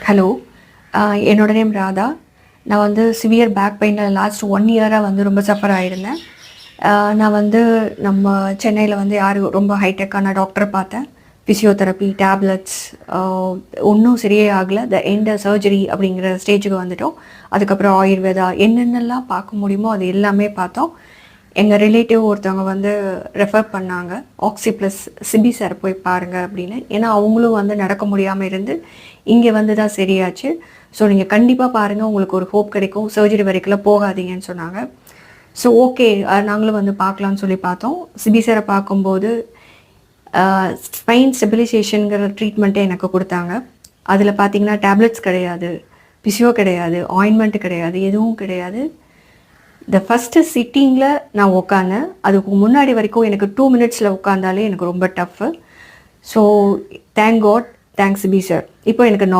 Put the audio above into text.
Hello. என்னோட name Radha. நான் வந்து சிவியர் பேக் பெயினில் லாஸ்ட் 1 இயராக வந்து ரொம்ப சஃபர் ஆகிருந்தேன். நான் வந்து நம்ம சென்னையில் வந்து ரொம்ப ஹைடெக்கான டாக்டரை பார்த்தேன். ஃபிசியோதெரப்பி, டேப்லெட்ஸ், ஒன்றும் சரியே ஆகலை. எண்ட் சர்ஜரி அப்படிங்கிற ஸ்டேஜுக்கு வந்துட்டோம். அதுக்கப்புறம் ஆயுர்வேதா என்னென்னலாம் பார்க்க முடியுமோ அது எல்லாமே பார்த்தோம். எங்கள் ரிலேட்டிவ் ஒருத்தவங்க வந்து ரெஃபர் பண்ணாங்க, ஆக்சி ப்ளஸ் சிபி சார் போய் பாருங்கள் அப்படின்னு. ஏன்னா அவங்களும் வந்து நடக்க முடியாமல் இருந்து இங்கே வந்து தான் சரியாச்சு. ஸோ நீங்கள் கண்டிப்பாக பாருங்கள், உங்களுக்கு ஒரு ஹோப் கிடைக்கும், சர்ஜரி வரைக்கும் போகாதீங்கன்னு சொன்னாங்க. ஸோ ஓகே, நாங்களும் வந்து பார்க்கலான்னு சொல்லி பார்த்தோம். சிபி சாரை பார்க்கும்போது ஸ்பைன் ஸ்டெபிலைசேஷனுங்கிற ட்ரீட்மெண்ட்டே எனக்கு கொடுத்தாங்க. அதில் பார்த்தீங்கன்னா டேப்லெட்ஸ் கிடையாது, பிசியோ கிடையாது, ஆயின்மெண்ட் கிடையாது, எதுவும் கிடையாது. ஃபஸ்ட்டு சிட்டிங்கில் நான் உட்காந்தேன். அதுக்கு முன்னாடி வரைக்கும் எனக்கு 2 மினிட்ஸில் உட்காந்தாலே எனக்கு ரொம்ப tough. So thank God, thanks Sibi sir. இப்போ எனக்கு